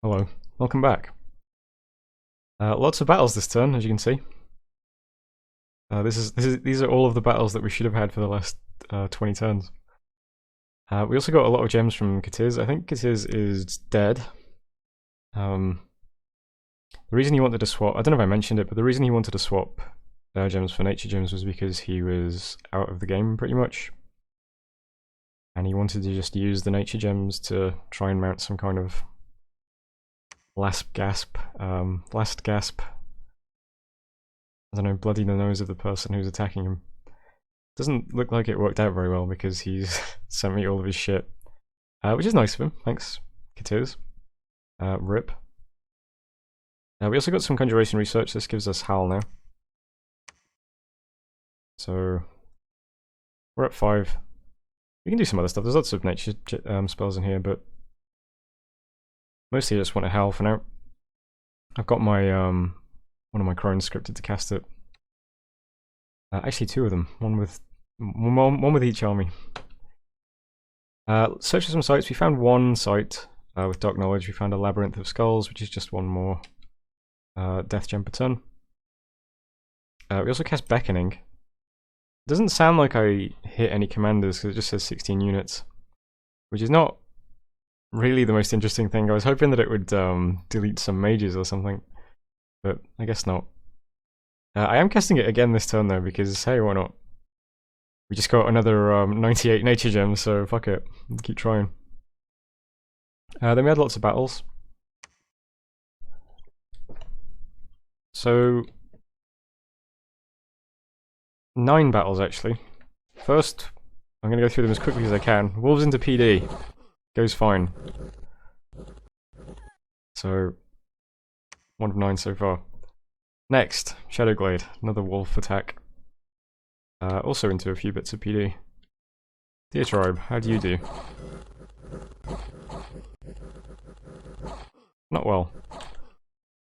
Hello, welcome back. Lots of battles this turn, as you can see. These are all of the battles that we should have had for the last 20 turns. We also got a lot of gems from Katiz. I think Katiz is dead. The reason he wanted to swap, I don't know if I mentioned it, but the reason he wanted to swap gems for nature gems was because he was out of the game pretty much. And he wanted to just use the nature gems to try and mount some kind of last gasp. I don't know, bloody the nose of the person who's attacking him. Doesn't look like it worked out very well because he's sent me all of his shit. Which is nice of him, thanks, Katiz. RIP. We also got some conjuration research, this gives us Howl now. So, we're at 5. We can do some other stuff, there's lots of nature spells in here, but mostly I just want to Howl for now. I've got my one of my crones scripted to cast it. Actually, 2 of them. One with each army. Search for some sites. We found one site with Dark Knowledge. We found a Labyrinth of Skulls, which is just one more Death Gem per turn. We also cast Beckoning. Doesn't sound like I hit any commanders because it just says 16 units, which is not really the most interesting thing. I was hoping that it would delete some mages or something, but I guess not. I am casting it again this turn though, because hey, why not? We just got another 98 nature gems, so fuck it, keep trying. Then we had lots of battles. So 9 battles actually. First, I'm going to go through them as quickly as I can. Wolves into PD. Goes fine. So 1 of 9 so far. Next, Shadowglade, another wolf attack. Also into a few bits of PD. Dear Tribe, how do you do? Not well.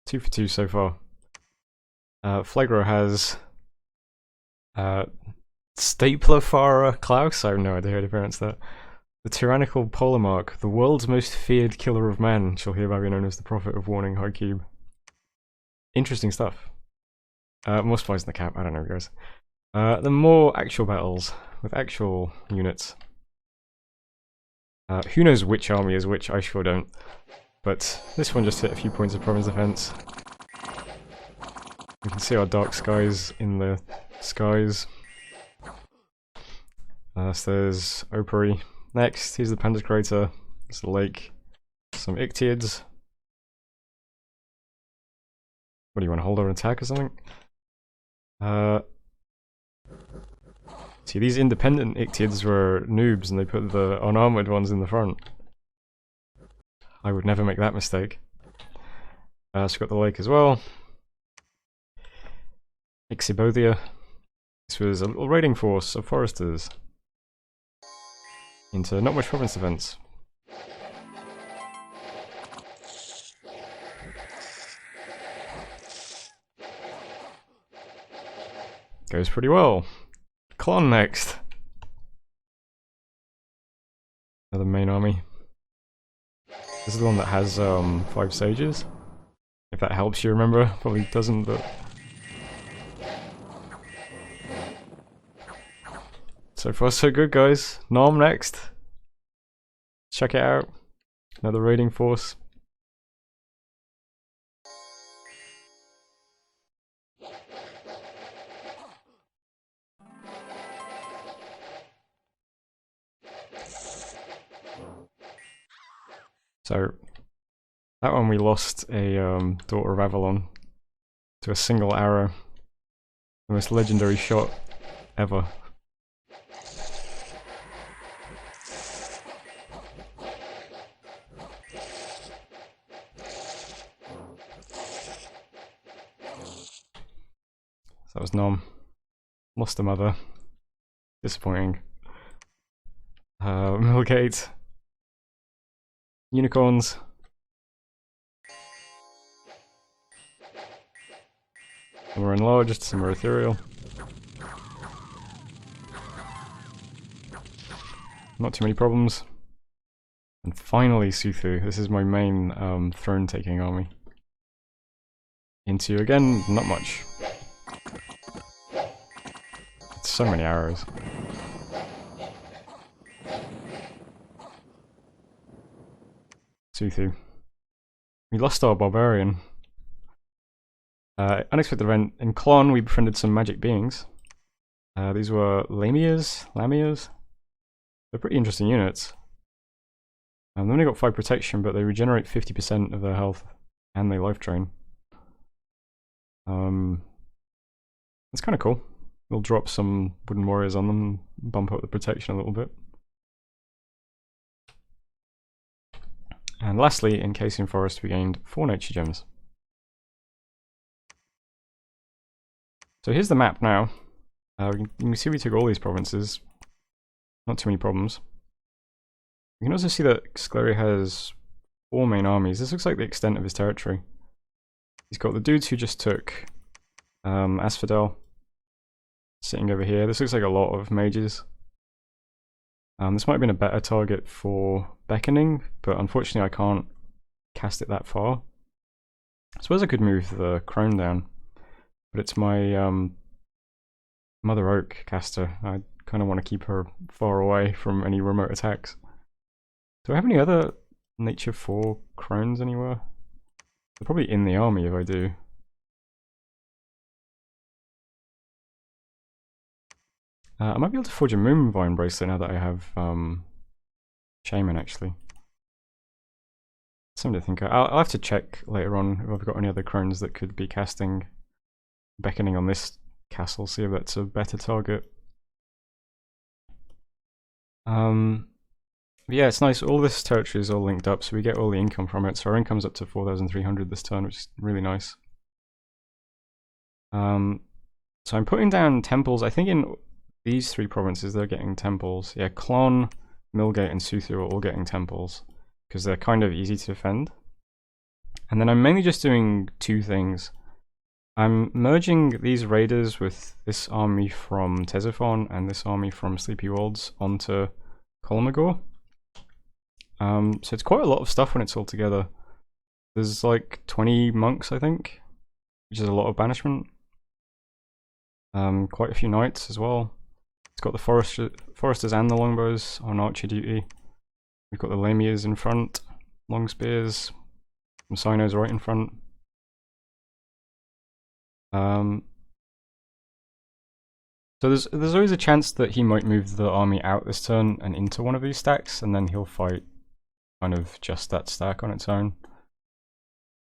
2 for 2 so far. Flagro has Stapler Farah Klaus, I have no idea how to pronounce that. The tyrannical Polemarch, the world's most feared killer of men, shall hereby be known as the Prophet of Warning High Cube. Interesting stuff. More spies in the cap, I don't know guys. The more actual battles, with actual units. Who knows which army is which, I sure don't. But this one just hit a few points of Province Defense. You can see our dark skies in the skies. So there's Opry. Next, here's the Panda's Crater. It's the lake. Some Ictiids. What do you want to hold on attack or something? See, these independent Ictiids were noobs and they put the unarmored ones in the front. I would never make that mistake. So we've got the lake as well. Ixibothia. This was a little raiding force of foresters. Into not much province defense. Goes pretty well. Klon next. Another main army. This is the one that has 5 sages. If that helps you remember, probably doesn't, but so far so good guys. Nom next. Check it out. Another raiding force. So that one we lost a Daughter of Avalon to a single arrow. The most legendary shot ever. That was Nom. Lost a mother. Disappointing. Millgate. Unicorns. Some are enlarged, some are ethereal. Not too many problems. And finally Suthu. This is my main throne taking army. Into again, not much. So many arrows. Suthu. We lost our barbarian. Unexpected event. In Klon, we befriended some magic beings. These were Lamias? They're pretty interesting units. They've only got 5 protection, but they regenerate 50% of their health, and they life drain. It's kind of cool. We'll drop some wooden warriors on them and bump up the protection a little bit. And lastly, in Casing Forest, we gained 4 nature gems. So here's the map now. You can see we took all these provinces. Not too many problems. You can also see that Scleria has 4 main armies. This looks like the extent of his territory. He's got the dudes who just took Asphodel sitting over here. This looks like a lot of mages. This might have been a better target for beckoning, but unfortunately I can't cast it that far. I suppose I could move the crone down, but it's my Mother Oak caster. I kind of want to keep her far away from any remote attacks. Do I have any other Nature 4 crones anywhere? They're probably in the army if I do. I might be able to forge a Moonvine bracelet now that I have Shaman actually. Something to think of. I'll have to check later on if I've got any other crones that could be casting beckoning on this castle, see if that's a better target. Yeah, it's nice. All this territory is all linked up, so we get all the income from it. So our income's up to 4,300 this turn, which is really nice. So I'm putting down temples. I think in these 3 provinces they're getting temples. Yeah, Klon, Millgate, and Suthu are all getting temples because they're kind of easy to defend. And then I'm mainly just doing 2 things. I'm merging these raiders with this army from Ctesiphon and this army from Sleepy Wolds onto Kolmogor. So it's quite a lot of stuff when it's all together. There's like 20 monks, I think, which is a lot of banishment. Quite a few knights as well. It's got the foresters and the longbows on archer duty. We've got the lamias in front, long spears, some sinos right in front. So there's always a chance that he might move the army out this turn and into one of these stacks, and then he'll fight kind of just that stack on its own.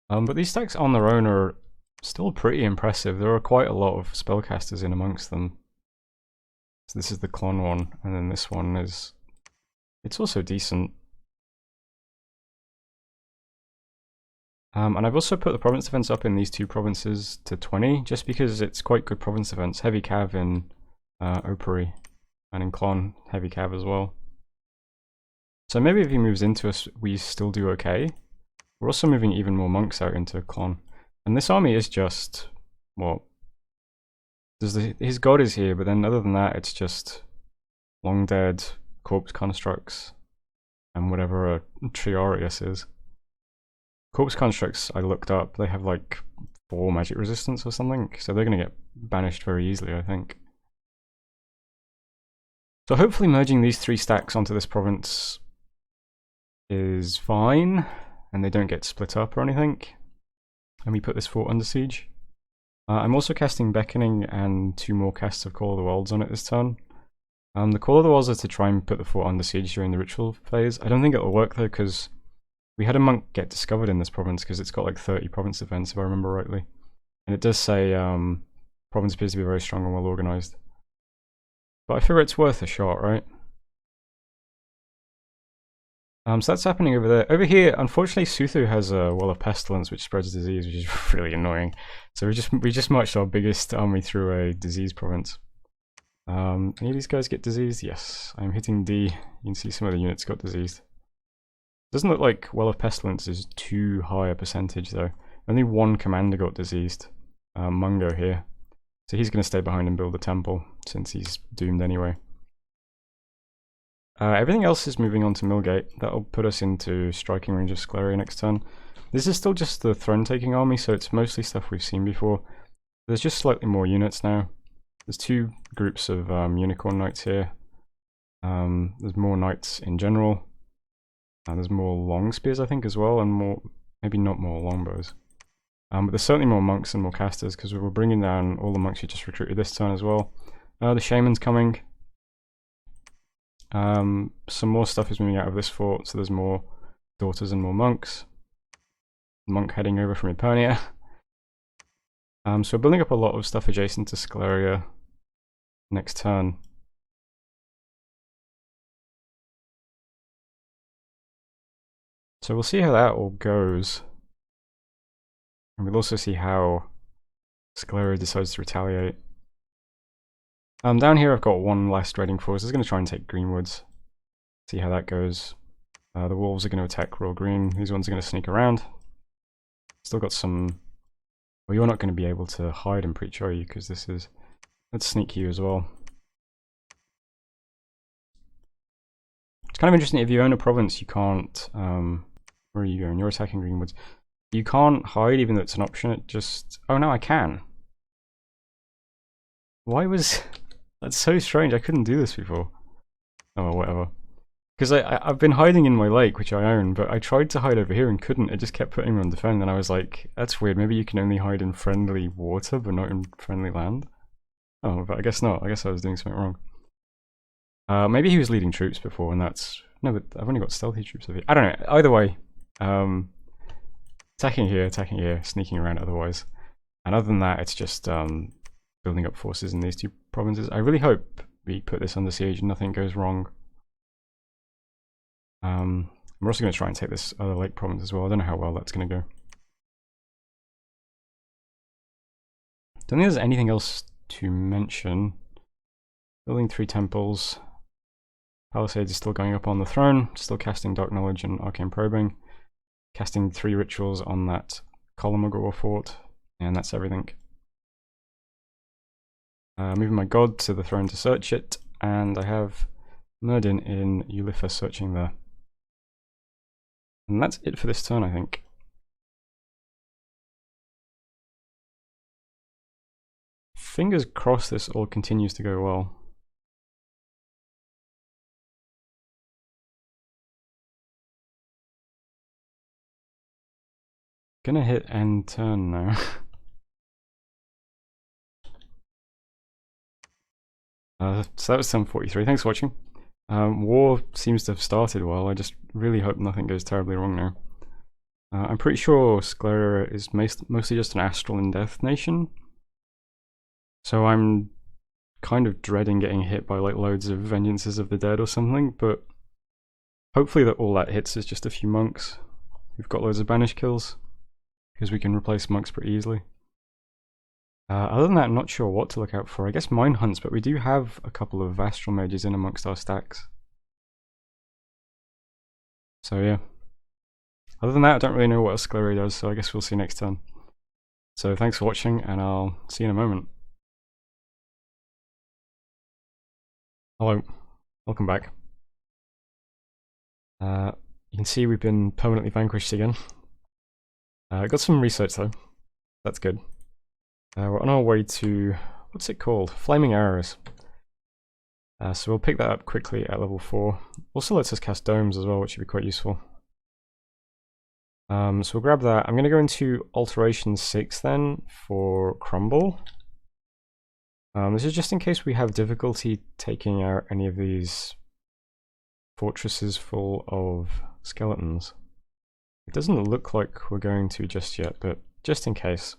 But these stacks on their own are still pretty impressive. There are quite a lot of spellcasters in amongst them. So this is the Klon one, and then this one is... it's also decent. And I've also put the province defense up in these 2 provinces to 20, just because it's quite good province defense. Heavy cav in Opary, and in Klon, heavy cav as well. So maybe if he moves into us, we still do okay. We're also moving even more monks out into Klon. And this army is just, well, his god is here, but then other than that, it's just long dead corpse constructs and whatever a Triarius is. Corpse constructs, I looked up, they have like 4 magic resistance or something, so they're going to get banished very easily, I think. So hopefully merging these 3 stacks onto this province is fine, and they don't get split up or anything, and we put this fort under siege. I'm also casting Beckoning and 2 more casts of Call of the Worlds on it this turn. The Call of the Worlds are to try and put the fort under siege during the ritual phase. I don't think it'll work though, because we had a monk get discovered in this province because it's got like 30 province defense, if I remember rightly. And it does say province appears to be very strong and well organized. But I figure it's worth a shot, right? So that's happening over there. Over here, unfortunately, Suthu has a Wall of Pestilence which spreads disease, which is really annoying. So we just marched our biggest army through a disease province. Any of these guys get diseased? Yes. I'm hitting D. You can see some of the units got diseased. Doesn't look like Well of Pestilence is too high a percentage though. Only 1 commander got diseased. Mungo here. So he's going to stay behind and build a temple, since he's doomed anyway. Everything else is moving on to Millgate. That'll put us into striking range of Scleria next turn. This is still just the throne-taking army, so it's mostly stuff we've seen before. There's just slightly more units now. There's two groups of Unicorn Knights here. There's more Knights in general. There's more long spears, I think, as well, and more, maybe not more longbows. But there's certainly more monks and more casters, because we're bringing down all the monks we just recruited this turn as well. The shaman's coming. Some more stuff is moving out of this fort, so there's more daughters and more monks. Monk heading over from Epernia. So we're building up a lot of stuff adjacent to Scleria next turn. So we'll see how that all goes. And we'll also see how Scleria decides to retaliate. Down here I've got one last raiding force. It's going to try and take Greenwoods. See how that goes. The wolves are going to attack Royal Green. These ones are going to sneak around. Still got some... Well, you're not going to be able to hide and preach, are you? Because this is... Let's sneak you as well. It's kind of interesting, if you own a province, you can't... where are you going? You're attacking Greenwoods. You can't hide even though it's an option, it just... Oh no, I can! Why was... That's so strange, I couldn't do this before. Oh well, whatever. Because I've been hiding in my lake, which I own, but I tried to hide over here and couldn't. It just kept putting me on defend, and I was like, that's weird, maybe you can only hide in friendly water, but not in friendly land? Oh, but I guess not. I guess I was doing something wrong. Maybe he was leading troops before, and that's... No, but I've only got stealthy troops over here. I don't know. Either way, attacking here, sneaking around otherwise. And other than that, it's just building up forces in these two provinces. I really hope we put this under siege and nothing goes wrong. We're also going to try and take this other lake province as well. I don't know how well that's going to go. Don't think there's anything else to mention. Building 3 temples. Palisades is still going up on the throne. Still casting Dark Knowledge and Arcane Probing. Casting 3 rituals on that Columagor fort. And that's everything. Moving my god to the throne to search it. And I have Merdin in Ulifa searching there. And that's it for this turn, I think. Fingers crossed this all continues to go well. Gonna hit end turn now. So that was turn 43. Thanks for watching. War seems to have started well. I just really hope nothing goes terribly wrong now. I'm pretty sure Scleria is mostly just an astral and death nation. So I'm kind of dreading getting hit by like loads of Vengeances of the Dead or something, but hopefully that all that hits is just a few monks who've got loads of banish kills, because we can replace monks pretty easily. Other than that, I'm not sure what to look out for. I guess mine hunts, but we do have a couple of astral mages in amongst our stacks. So yeah. Other than that, I don't really know what else Scleria does, so I guess we'll see next turn. So thanks for watching, and I'll see you in a moment. Hello, welcome back. You can see we've been permanently vanquished again. Got some research though, that's good. We're on our way to, what's it called? Flaming Arrows. So we'll pick that up quickly at level 4. Also lets us cast domes as well, which would be quite useful. So we'll grab that. I'm going to go into Alteration 6 then for Crumble. This is just in case we have difficulty taking out any of these fortresses full of skeletons. It doesn't look like we're going to just yet, but just in case.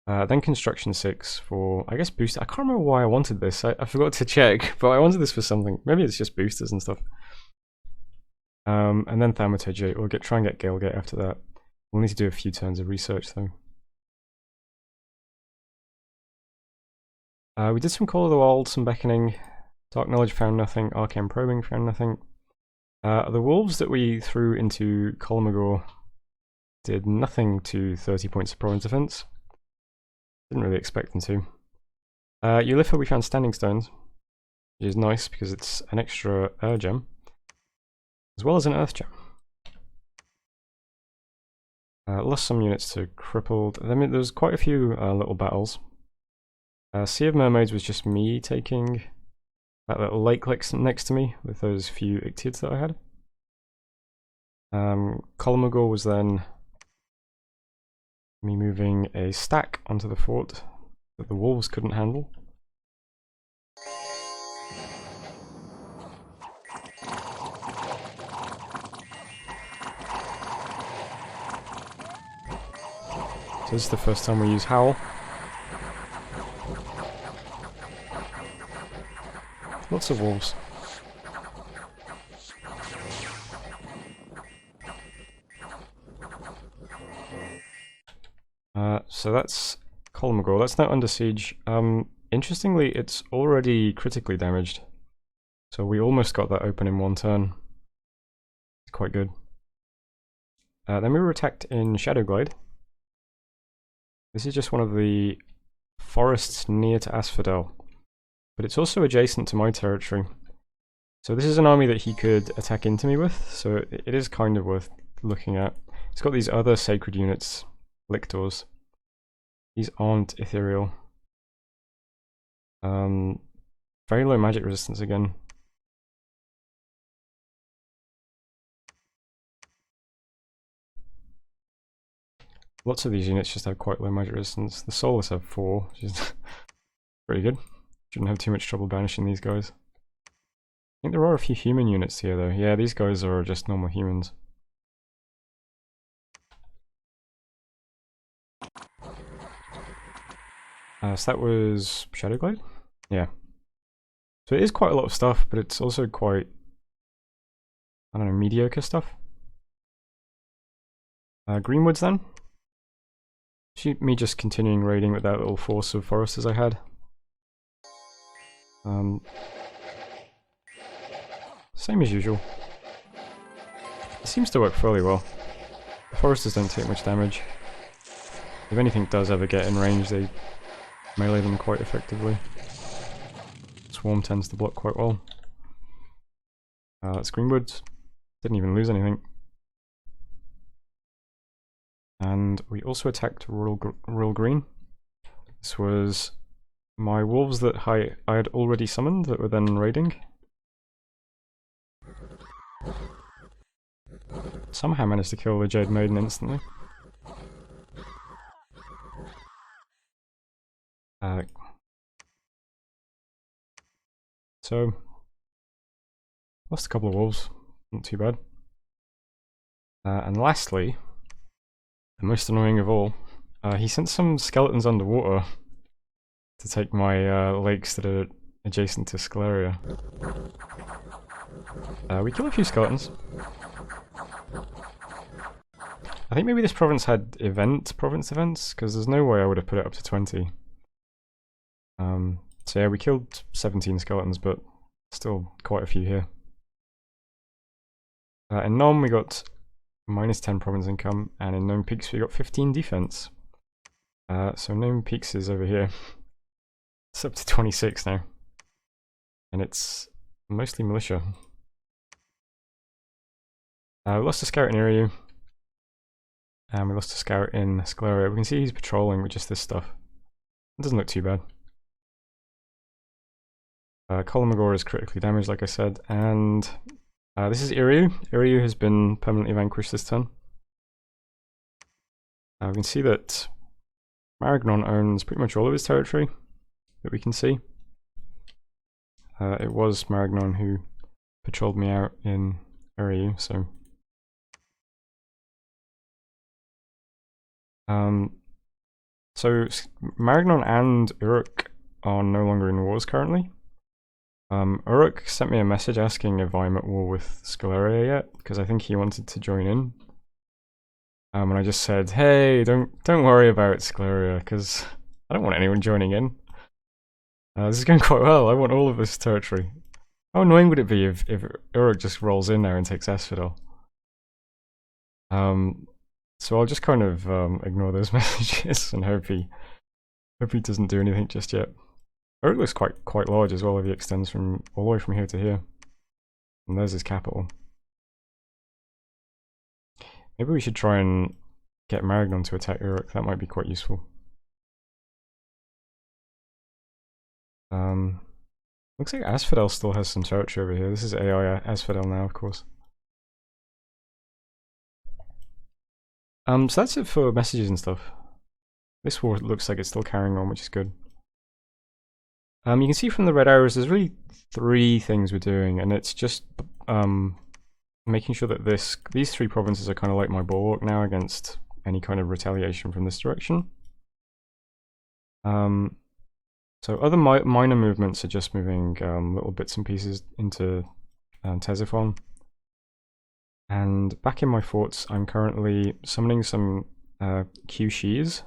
Then Construction 6 for, I guess, boost. I can't remember why I wanted this. I forgot to check, but I wanted this for something. Maybe it's just boosters and stuff. And then Thaumaturgy 8. We'll try and get Galegate after that. We'll need to do a few turns of research though. We did some Call of the Wild, some Beckoning. Dark Knowledge found nothing. Arcane Probing found nothing. The wolves that we threw into Columagor did nothing to 30 points of province defense. Didn't really expect them to. Ulifa we found Standing Stones. which is nice because it's an extra air gem, as well as an earth gem. Lost some units to crippled. I mean, there was quite a few little battles. Sea of Mermaids was just me taking that little lake next to me with those few Ictids that I had. Kolmogor was then me moving a stack onto the fort that the wolves couldn't handle. So this is the first time we use Howl. Lots of wolves. So that's Kolmogor. That's now under siege. Interestingly, it's already critically damaged. So we almost got that open in one turn. It's quite good. Then we were attacked in Shadowglade. This is just one of the forests near to Asphodel. But it's also adjacent to my territory. So this is an army that he could attack into me with, so it is kind of worth looking at. It's got these other sacred units, Lictors. These aren't ethereal. Very low magic resistance again. Lots of these units just have quite low magic resistance. The Soulless have 4, which is pretty good. Shouldn't have too much trouble banishing these guys. I think there are a few human units here though. Yeah, these guys are just normal humans. So that was Shadowglade? Yeah. So it is quite a lot of stuff, but it's also quite, I don't know, mediocre stuff. Greenwoods then? Me just continuing raiding with that little force of foresters I had. Same as usual. It seems to work fairly well. The foresters don't take much damage. If anything does ever get in range, they melee them quite effectively. Swarm tends to block quite well. That's Greenwoods. Didn't even lose anything. And we also attacked Rural Green. This was my wolves that I had already summoned that were then raiding. Somehow managed to kill the Jade Maiden instantly. So, lost a couple of wolves, not too bad. And lastly, the most annoying of all, he sent some skeletons underwater to take my lakes that are adjacent to Scleria. We kill a few skeletons. I think maybe this province had province events, because there's no way I would have put it up to 20. So yeah, we killed 17 skeletons, but still quite a few here. In Nom we got -10 province income, and in Gnome Peaks we got 15 defense. So Gnome Peaks is over here. It's up to 26 now. And it's mostly militia. We lost a scout in Iriu. And we lost a scout in Scleria. We can see he's patrolling with just this stuff. It doesn't look too bad. Kolmogor is critically damaged, like I said, and this is Iriu. Iriu has been permanently vanquished this turn. We can see that Maragnon owns pretty much all of his territory that we can see. It was Maragnon who patrolled me out in Iriu, so... So Maragnon and Uruk are no longer in wars currently. Uruk sent me a message asking if I'm at war with Scleria yet, because I think he wanted to join in. And I just said, hey, don't worry about Scleria, because I don't want anyone joining in. This is going quite well. I want all of this territory. How annoying would it be if Uruk just rolls in there and takes Asphodel? So I'll just kind of ignore those messages and hope he doesn't do anything just yet. It looks quite large as well if he extends from all the way from here to here. And there's his capital. Maybe we should try and get Maragnon to attack Uruk. That might be quite useful. Looks like Asphodel still has some territory over here. This is AI Asphodel now, of course. So that's it for messages and stuff. This war looks like it's still carrying on, which is good. You can see from the red arrows, there's really 3 things we're doing, and it's just making sure that these 3 provinces are kind of like my bulwark now against any kind of retaliation from this direction. So other minor movements are just moving little bits and pieces into Ctesiphon. And back in my forts, I'm currently summoning some Q-Shees.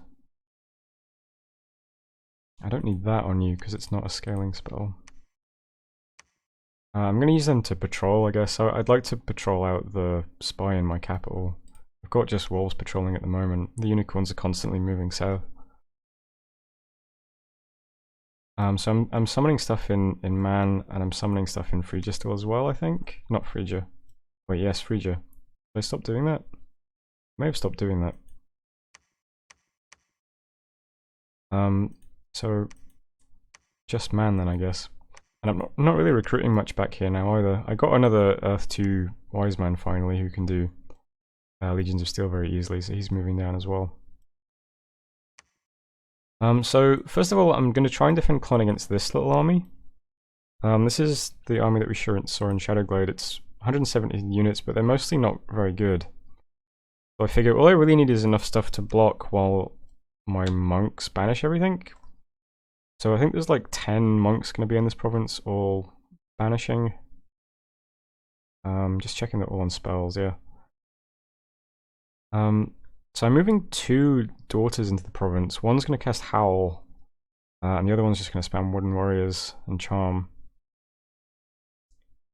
I don't need that on you because it's not a scaling spell. I'm going to use them to patrol, I guess. So I'd like to patrol out the spy in my capital. I've got just wolves patrolling at the moment. The unicorns are constantly moving south. So I'm summoning stuff in Man, and I'm summoning stuff in Phrygia still as well, I think. Not Phrygia. Wait, yes, Phrygia. Did I stop doing that? I may have stopped doing that. So just Man then, I guess. And I'm not really recruiting much back here now either. I got another Earth 2 Wise Man finally who can do Legions of Steel very easily, so he's moving down as well. So first of all, I'm going to try and defend Clon against this little army. This is the army that we saw in Shadowglade. It's 170 units, but they're mostly not very good. So I figure all I really need is enough stuff to block while my monks banish everything. So I think there's like 10 monks going to be in this province, all banishing. Just checking they're all on spells, yeah. So I'm moving 2 daughters into the province. One's going to cast Howl, and the other one's just going to spam Wooden Warriors and Charm.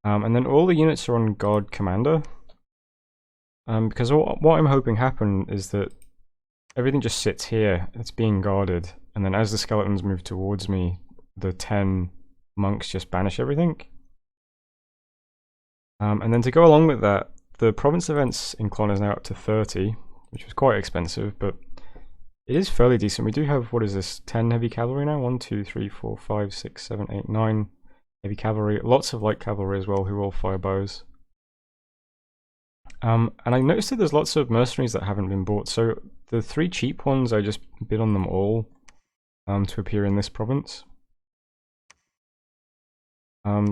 And then all the units are on God Commander. Because what I'm hoping happen is that everything just sits here, it's being guarded, and then as the skeletons move towards me, the 10 monks just banish everything. And then to go along with that, the province events in Clon is now up to 30, which was quite expensive, but it is fairly decent. We do have, what is this, 10 heavy cavalry now? 1, 2, 3, 4, 5, 6, 7, 8, 9 heavy cavalry. Lots of light cavalry as well, who all fire bows. And I noticed that there's lots of mercenaries that haven't been bought, so the 3 cheap ones, I just bid on them all to appear in this province.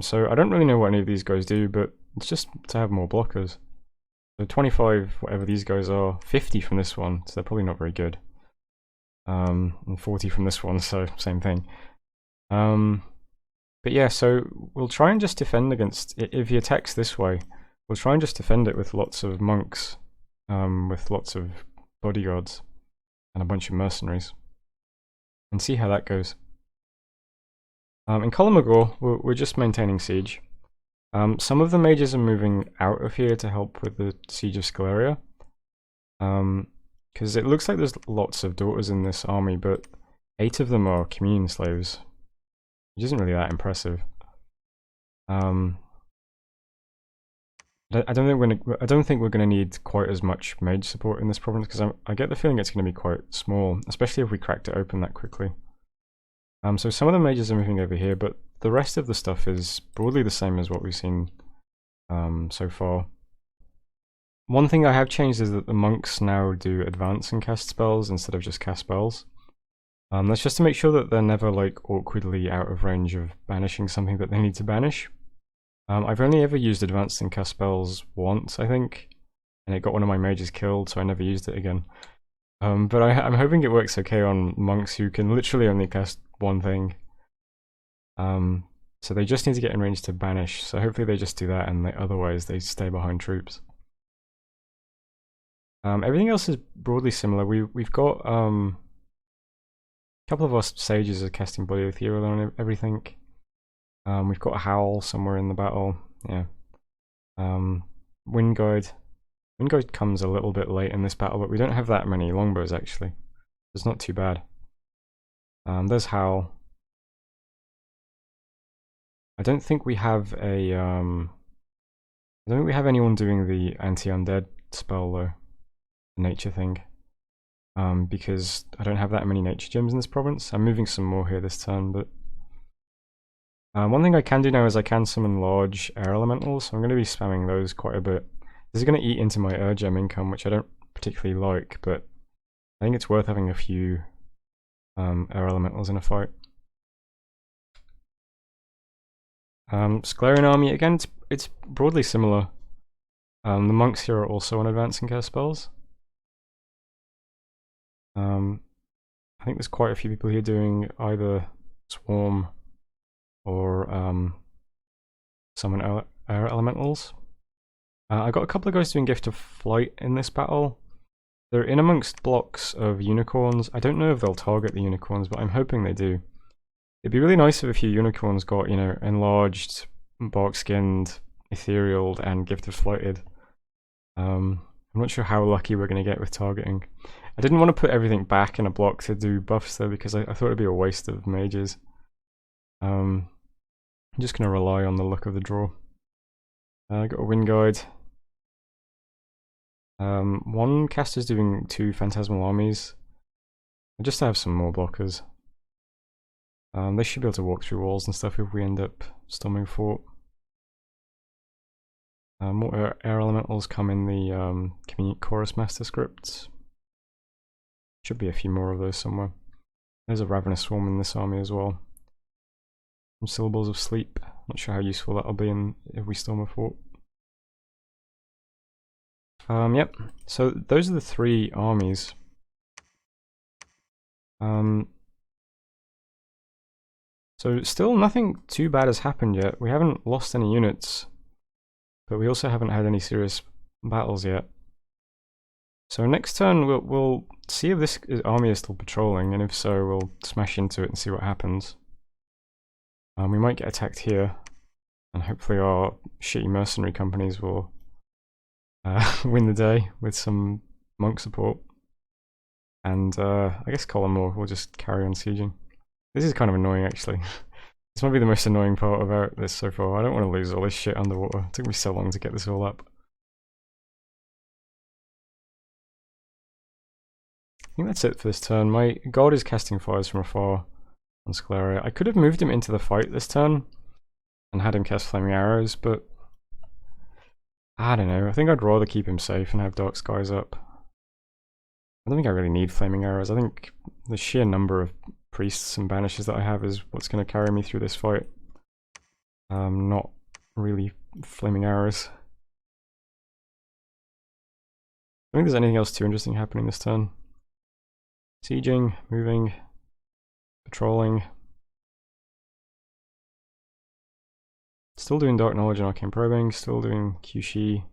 So I don't really know what any of these guys do, but it's just to have more blockers. So 25, whatever these guys are, 50 from this one, so they're probably not very good. And 40 from this one, so same thing. But yeah, so we'll try and just defend against, if he attacks this way, we'll try and just defend it with lots of monks, with lots of bodyguards, and a bunch of mercenaries, and see how that goes. In Columagor, we're just maintaining siege. Some of the mages are moving out of here to help with the siege of Scaleria. Because it looks like there's lots of daughters in this army, but 8 of them are communion slaves, which isn't really that impressive. I don't think we're gonna need quite as much mage support in this province, because I get the feeling it's gonna be quite small, especially if we cracked it open that quickly. So some of the mages are moving over here, but the rest of the stuff is broadly the same as what we've seen so far. One thing I have changed is that the monks now do advance and cast spells instead of just cast spells. That's just to make sure that they're never like awkwardly out of range of banishing something that they need to banish. I've only ever used advanced and cast spells once, I think, and it got one of my mages killed, so I never used it again. But I'm hoping it works okay on monks who can literally only cast one thing. So they just need to get in range to banish, so hopefully they just do that, and otherwise they stay behind troops. Everything else is broadly similar. We've got a couple of our sages are casting Body Ethereal on everything. We've got a Howl somewhere in the battle, yeah. Windguide. Windguide comes a little bit late in this battle, but we don't have that many longbows actually. It's not too bad. There's Howl. I don't think we have a I don't think we have anyone doing the anti-undead spell though, the nature thing. Because I don't have that many nature gems in this province. I'm moving some more here this turn, but one thing I can do now is I can summon large air elementals, so I'm going to be spamming those quite a bit. This is going to eat into my air gem income, which I don't particularly like, but I think it's worth having a few air elementals in a fight. Sclarian army, again, it's broadly similar. The monks here are also on advancing care spells. I think there's quite a few people here doing either Swarm or summon air elementals. I got a couple of guys doing Gift of Flight in this battle. They're in amongst blocks of unicorns. I don't know if they'll target the unicorns, but I'm hoping they do. It'd be really nice if a few unicorns got, you know, enlarged, bark-skinned, ethereal, and Gift of Flighted. I'm not sure how lucky we're going to get with targeting. I didn't want to put everything back in a block to do buffs though, because I thought it'd be a waste of mages. I'm just going to rely on the luck of the draw. I got a Wind Guide. One caster's doing 2 Phantasmal Armies. Just to have some more blockers. They should be able to walk through walls and stuff if we end up storming fort. More air elementals come in the Community Chorus Master scripts. Should be a few more of those somewhere. There's a Ravenous Swarm in this army as well. Some Syllables of Sleep. Not sure how useful that'll be if we storm a fort. Yep, so those are the 3 armies. So still nothing too bad has happened yet. We haven't lost any units, but we also haven't had any serious battles yet. So next turn we'll see if this army is still patrolling, and if so we'll smash into it and see what happens. We might get attacked here, and hopefully our shitty mercenary companies will win the day with some monk support. And I guess Column will just carry on sieging. This is kind of annoying actually. This might be the most annoying part about this so far. I don't want to lose all this shit underwater. It took me so long to get this all up. I think that's it for this turn. My god is casting fires from afar on Scleria. I could have moved him into the fight this turn and had him cast flaming arrows, but I don't know. I think I'd rather keep him safe and have Dark Skies up. I don't think I really need flaming arrows. I think the sheer number of priests and banishes that I have is what's going to carry me through this fight. Not really flaming arrows. I don't think there's anything else too interesting happening this turn. Sieging, moving, patrolling. Still doing Dark Knowledge and Arcane Probing, still doing Kyushi.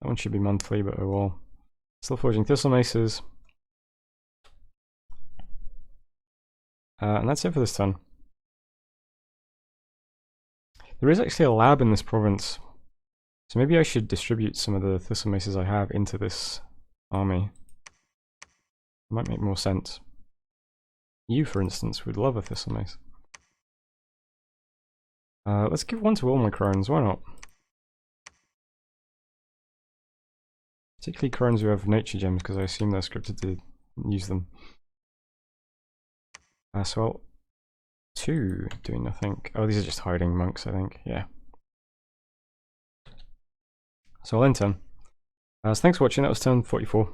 That one should be monthly, but oh well. Still forging Thistle Maces. And that's it for this turn. There is actually a lab in this province, so maybe I should distribute some of the Thistle Maces I have into this army. It might make more sense. You, for instance, would love a Thistle Mace. Let's give one to all my crones, why not? Particularly crones who have nature gems, because I assume they're scripted to use them. So 2 doing nothing. Oh, these are just hiding monks, I think. Yeah. So I'll end turn. So thanks for watching. That was turn 44.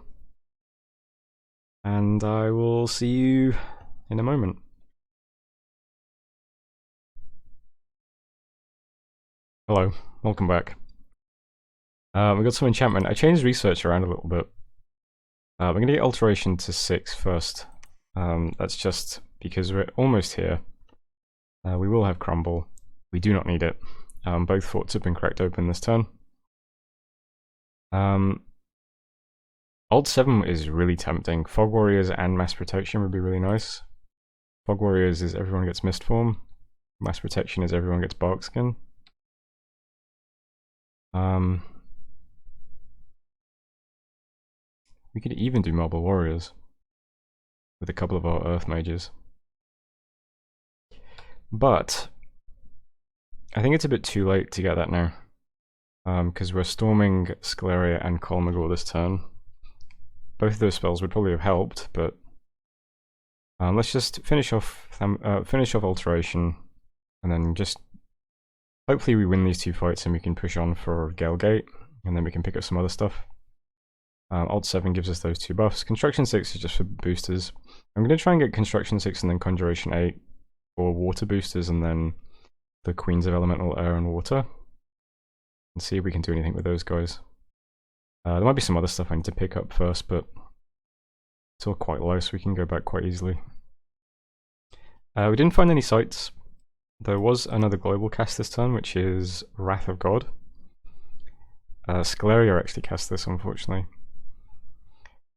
And I will see you in a moment. Hello, welcome back. We got some enchantment. I changed research around a little bit. We're going to get alteration to 6 first. That's just because we're almost here. We will have crumble. We do not need it. Both forts have been cracked open this turn. Alt 7 is really tempting. Fog Warriors and Mass Protection would be really nice. Fog Warriors is everyone gets Mist Form. Mass Protection is everyone gets Barkskin. We could even do Marble Warriors with a couple of our Earth Mages. But I think it's a bit too late to get that now. Because we're storming Scleria and Kolmogor this turn. Both of those spells would probably have helped, but let's just finish off Alteration, and then just hopefully we win these two fights and we can push on for Galegate, and then we can pick up some other stuff. Alt 7 gives us those two buffs. Construction 6 is just for boosters. I'm going to try and get Construction 6 and then Conjuration 8 for water boosters, and then the Queens of Elemental Air and Water. And see if we can do anything with those guys. There might be some other stuff I need to pick up first, but it's all quite low, so we can go back quite easily. We didn't find any sites. There was another global cast this turn, which is Wrath of God. Scleria actually cast this, unfortunately.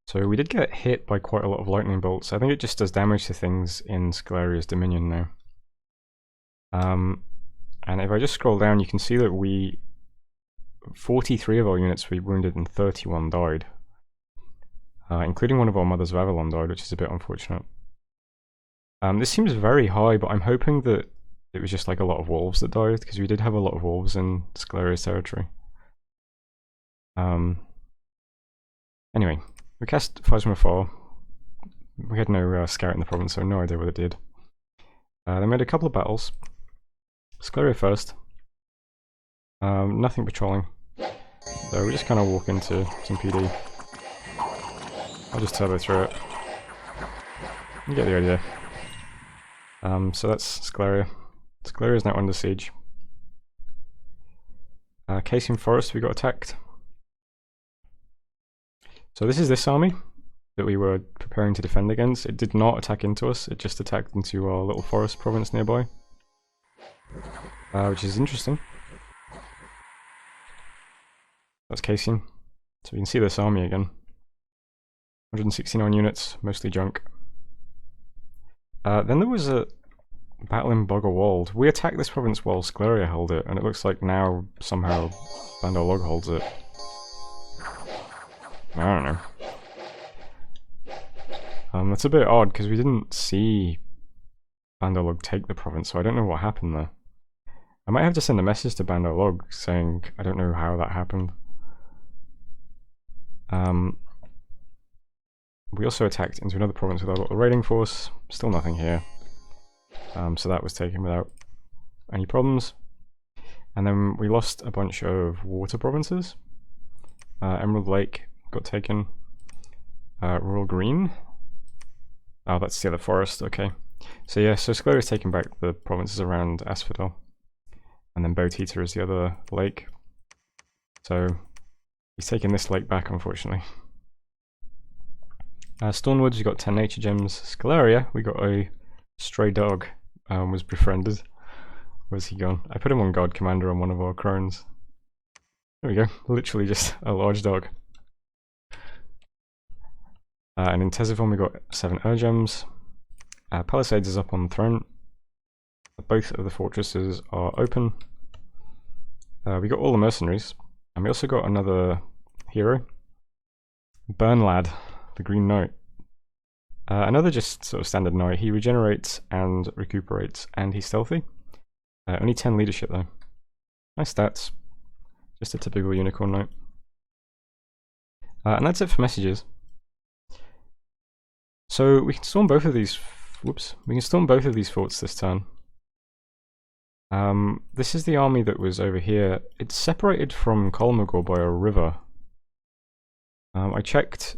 So we did get hit by quite a lot of lightning bolts. I think it just does damage to things in Scleria's Dominion now. And if I just scroll down, you can see that 43 of our units we wounded and 31 died. Including one of our Mothers of Avalon died, which is a bit unfortunate. This seems very high, but I'm hoping that it was just like a lot of wolves that died, because we did have a lot of wolves in Scleria's territory. Anyway, we cast Fires from Afar. We had no scout in the province, so no idea what it did. They made a couple of battles. Scleria first. Nothing patrolling. So we just kind of walk into some PD. I'll just turbo through it. You get the idea. So that's Scleria. Scleria is now under siege. Casing Forest, we got attacked. So this is this army that we were preparing to defend against. It did not attack into us, it just attacked into our little forest province nearby. Which is interesting. That's casing. So you can see this army again. 169 units, mostly junk. Then there was a battle in Boggerwald. We attacked this province while Scleria held it, and it looks like now somehow Bandar Log holds it. I don't know. That's a bit odd because we didn't see Bandar Log take the province, so I don't know what happened there. I might have to send a message to Bandar Log saying I don't know how that happened. We also attacked into another province with our little raiding force. Still nothing here. So that was taken without any problems. And then we lost a bunch of water provinces. Emerald Lake got taken. Rural Green. Oh, that's the other forest, okay. So yeah, so Scleria's taken back the provinces around Asphodel. And then Botita is the other lake. So he's taken this lake back, unfortunately. Stornwoods, we got 10 nature gems. Scleria, we got a stray dog, was befriended. Where's he gone? I put him on Guard Commander on one of our crones. There we go, literally just a large dog. And in Ctesiphon we got 7 gems. Palisades is up on the throne. Both of the fortresses are open. We got all the mercenaries. And we also got another hero. Burnlad, the Green Knight. Another just sort of standard knight. He regenerates and recuperates, and he's stealthy. Only 10 leadership though. Nice stats. Just a typical unicorn knight. And that's it for messages. So we can storm both of these. Whoops. We can storm both of these forts this turn. This is the army that was over here. It's separated from Kolmogor by a river. I checked.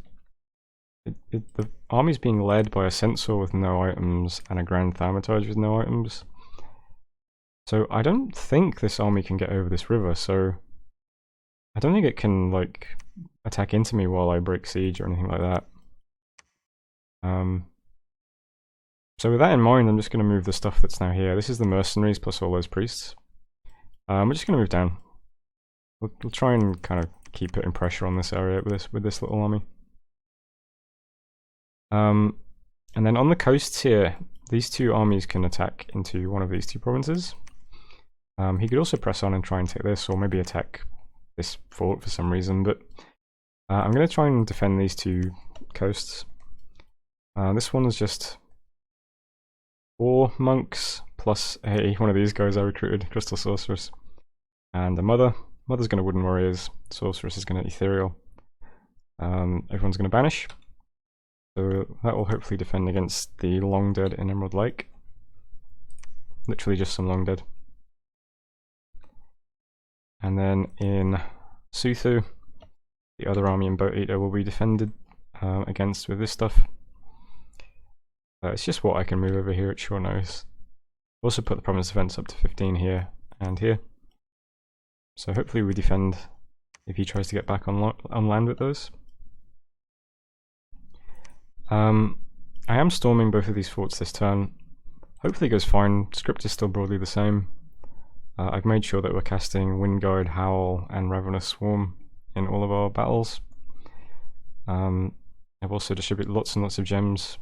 The army's being led by a censor with no items and a Grand Thaumaturge with no items. So I don't think this army can get over this river, so I don't think it can, like, attack into me while I break siege or anything like that. So with that in mind, I'm just going to move the stuff that's now here. This is the mercenaries plus all those priests. We're just going to move down. We'll try and kind of keep putting pressure on this area with this little army. And then on the coasts here, these two armies can attack into one of these two provinces. He could also press on and try and take this, or maybe attack this fort for some reason, but I'm going to try and defend these two coasts. This one is just 4 monks plus one of these guys I recruited, Crystal Sorceress, and a Mother. Mother's going to Wooden Warriors, Sorceress is going to Ethereal. Everyone's going to Banish. So that will hopefully defend against the Long Dead in Emerald Lake. Literally just some Long Dead. And then in Suthu, the other army in Boat Eater will be defended against with this stuff. It's just what I can move over here at short notice. Also put the Province Defense up to 15 here and here. So hopefully we defend if he tries to get back on land with those. I am storming both of these forts this turn. Hopefully it goes fine. Script is still broadly the same. I've made sure that we're casting Windguard, Howl, and Ravenous Swarm in all of our battles. I've also distributed lots and lots of gems.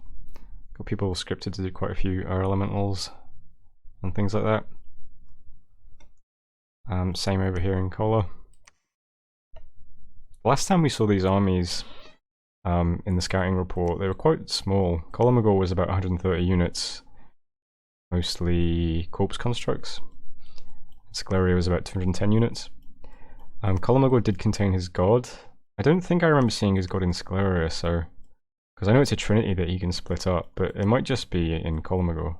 Got people scripted to do quite a few air elementals and things like that. Same over here in Kola. Last time we saw these armies in the scouting report, they were quite small. Kolomogor was about 130 units, mostly corpse constructs. Scleria was about 210 units. Kolomogor did contain his god. I don't think I remember seeing his god in Scleria, so because I know it's a trinity that you can split up, but it might just be in Kolomogor.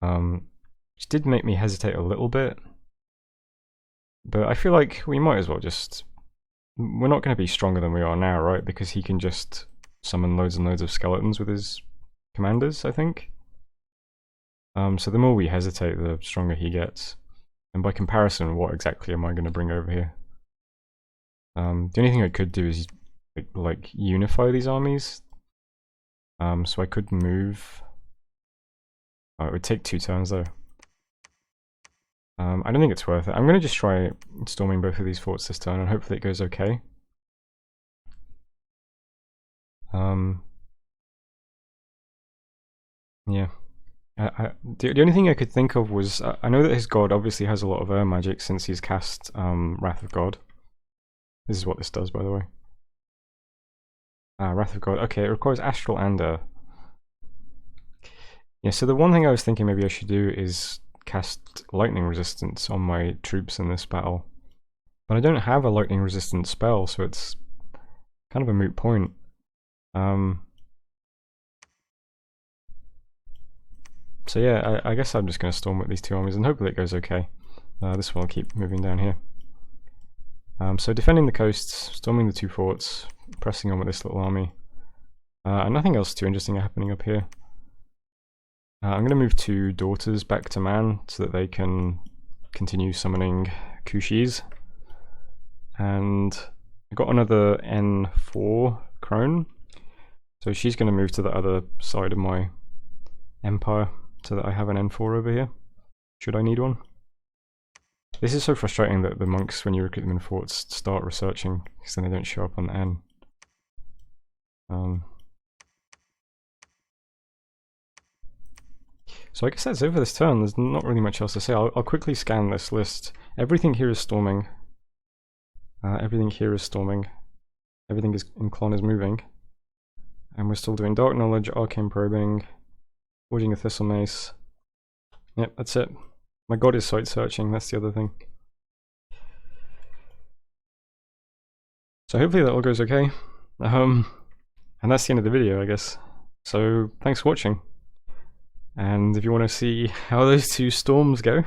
Which did make me hesitate a little bit. But I feel like we might as well just... We're not going to be stronger than we are now, right? Because he can just summon loads and loads of skeletons with his commanders, I think. So the more we hesitate, the stronger he gets. And by comparison, what exactly am I going to bring over here? The only thing I could do is like unify these armies. So I could move... Oh, it would take 2 turns though. I don't think it's worth it. I'm going to just try storming both of these forts this turn and hopefully it goes okay. Yeah. The only thing I could think of was, I know that his god obviously has a lot of air magic since he's cast Wrath of God. This is what this does, by the way. Wrath of God. Okay, it requires Astral and Air. Yeah, so the one thing I was thinking maybe I should do is cast lightning resistance on my troops in this battle. But I don't have a lightning resistant spell, so it's kind of a moot point. So yeah, I guess I'm just going to storm with these 2 armies and hopefully it goes okay. This one will keep moving down here. So defending the coasts, storming the 2 forts, pressing on with this little army. And nothing else too interesting happening up here. I'm going to move 2 daughters back to man so that they can continue summoning Kushis. And I got another N4 crone, so she's going to move to the other side of my empire so that I have an N4 over here, should I need one. This is so frustrating that the monks, when you recruit them in forts, start researching because then they don't show up on the N. So I guess that's it for this turn. There's not really much else to say. I'll quickly scan this list. Everything here is storming. Everything here is storming. Everything is in Klon is moving. And we're still doing Dark Knowledge, Arcane Probing, Forging a Thistle Mace. Yep, that's it. My god is site searching, that's the other thing. So hopefully that all goes okay. And that's the end of the video, I guess. So thanks for watching. And if you want to see how those 2 storms go,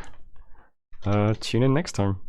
tune in next time.